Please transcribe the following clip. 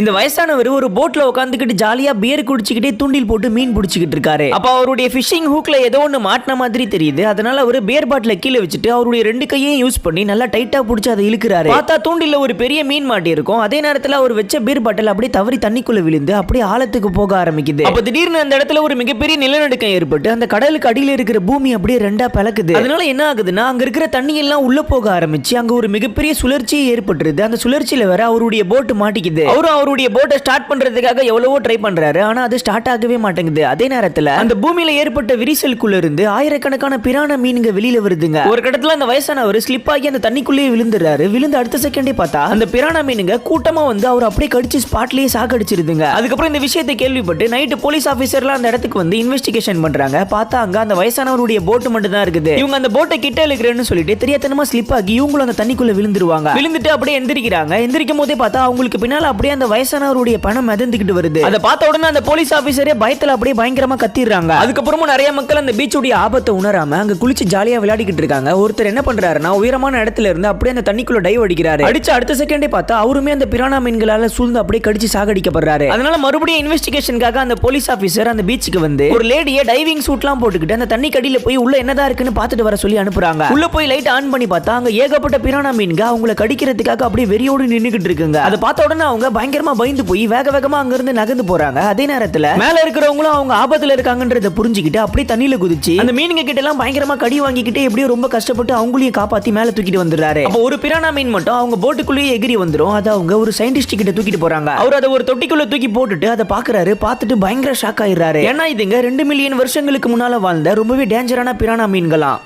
இந்த வயசானவர் ஒரு போட்ல உட்காந்துக்கிட்டு ஜாலியா பியர் குடிச்சுக்கிட்டே தூண்டில் போட்டு மீன் பிடிச்சிக்கிட்டு இருக்காரு. அப்ப அவருடைய ஃபிஷிங் ஹூக்ல ஏதோ ஒன்று மாட்டின மாதிரி தெரியுது. அதனால அவர் பியர் பாட்டில கீழே வச்சுட்டு அவருடைய ரெண்டு கையையும் யூஸ் பண்ணி நல்லா டைட்டா பிடிச்சி அதை இழுக்கிறாரு. பார்த்தா தூண்டில ஒரு பெரிய மீன் மாட்டி இருக்கும். அதே நேரத்தில் அவர் வச்ச பியர் பாட்டில் அப்படியே தவறி தண்ணிக்குள்ள விழுந்து அப்படியே ஆழத்துக்கு போக ஆரம்பிக்குது. அப்ப திடீர்னு அந்த இடத்துல ஒரு மிகப்பெரிய நிலநடுக்கம் ஏற்பட்டு அந்த கடலுக்கு அடியில் இருக்கிற பூமி அப்படியே ரெண்டா பிளக்குது. அதனால என்ன ஆகுதுன்னா அங்க இருக்கிற தண்ணி எல்லாம் உள்ள போக ஆரம்பிச்சு அங்க ஒரு மிகப்பெரிய சுழற்சியே ஏற்பட்டுருது. அந்த சுழற்சியில வேற அவருடைய போட் மாட்டிக்குது. அவருடைய போட்டை ஸ்டார்ட் பண்றதுக்காக எவ்வளவோ ட்ரை பண்றாரு. ஆனா அது ஸ்டார்ட் ஆகவே மாட்டேங்குது. அதே நேரத்துல அந்த பூமியில ஏற்பட்ட விரிசலுக்குள்ள இருந்து ஆயிரக்கணக்கான பிரான மீனுங்க வெளியில வருதுங்க. ஒரு கடத்துல அந்த வயசானவர் ஸ்லிப் ஆகி அந்த தண்ணிக்குள்ளேயே விழுந்துறாரு. விழுந்து அடுத்த செகண்டே பார்த்தா அந்த பிரான மீனுங்க கூட்டமா வந்து அவர் அப்படியே கடிச்சு ஸ்பாட்லயே சாகடிச்சிருதுங்க. அதுக்கப்புறம் இந்த விஷயத்தை கேள்விப்பட்டு நைட்டு போலீஸ் ஆபீசர்லாம் அந்த இடத்துக்கு வந்து இன்வெஸ்டிகேஷன் பண்றாங்க. பார்த்தா அங்க அந்த வயசானவருடைய போட் மட்டும் தான் இருக்குது. இவங்க அந்த போட்டை கிட்ட இழுக்கிறேன்னு சொல்லிட்டு தெரியாதனமா ஸ்லிப் ஆகி இவங்களும் அந்த தண்ணிக்குள்ள விழுந்துருவாங்க. விழுந்துட்டு அப்படியே எந்திரிக்கிறாங்க. எந்திரிக்கும் போதே பார்த்தா அவங்களுக்கு பின்னால அப்படியே அந்த வயசானவருடைய பணம் மிதந்துக்கிட்டு வருது. அதை பார்த்த உடனே அந்த போலீஸ் ஆபீசரே பயத்துல அப்படியே பயங்கரமா கத்திடுறாங்க. அதுக்கப்புறமும் நிறைய மக்கள் அந்த பீச்சுடைய ஆபத்தை உணராம அங்க குளிச்சு ஜாலியா விளையாடிக்கிட்டு இருக்காங்க. ஒருத்தர் என்ன பண்றாருன்னா உயரமான இடத்துல இருந்து அப்படியே அந்த தண்ணிக்குள்ள டைவ் அடிக்கிறாரு. அடிச்ச அடுத்த செகண்டே பார்த்தா அவருமே அந்த பிரானா மீன்களால சூழ்ந்து அப்படியே கடிச்சு சாகடிக்கப்படுறாரு. அதனால மறுபடியும் இன்வெஸ்டிகேஷனுக்காக அந்த போலீஸ் ஆபீசர் அந்த பீச்சுக்கு வந்து ஒரு லேடியை டைவிங் சூட்லாம் போட்டுக்கிட்டு அந்த தண்ணி கடியில போய் உள்ள என்னதான் இருக்குன்னு பார்த்துட்டு வர சொல்லி அனுப்புறாங்க. உள்ள போய் லைட் ஆன் பண்ணி பார்த்தா அங்க ஏகப்பட்ட பிரானா மீன்க அவங்களை கடிக்கிறதுக்காக அப்படியே வெறியோடு நின்னுகிட்டு இருக்குங்க. அதை பார்த்த உடனே அவங்க பயங்கரமா பயந்து போய் வேக வேகமா அங்க இருந்து நகர்ந்து போறாங்க. அதே நேரத்துல மேல இருக்கிறவங்களும் அவங்க ஆபத்துல இருக்காங்கன்றத புரிஞ்சுக்கிட்டு அப்படியே தண்ணியில குதிச்சு அந்த மீனுங்க கிட்ட எல்லாம் பயங்கரமா கடி வாங்கிக்கிட்டு எப்படியோ ரொம்ப கஷ்டப்பட்டு அவங்களையும் காப்பாத்தி மேல தூக்கிட்டு வந்துடுறாரு. அப்ப ஒரு பிரானா மீன் மட்டும் அவங்க போட்டுக்குள்ளேயே எகிரி வந்துரும். அதை அவங்க ஒரு சயின்டிஸ்ட் கிட்ட தூக்கிட்டு போறாங்க. அவர் அதை ஒரு தொட்டிக்குள்ள தூக்கி போட்டுட்டு அதை பாக்குறாரு. பார்த்துட்டு பயங்கர ஷாக் ஆயிடுறாரு. ஏன்னா இதுங்க 2 மில்லியன் வருஷங்களுக்கு முன்னால வாழ்ந்த ரொம்பவே டேஞ்சரான பிரானா மீன்களாம்.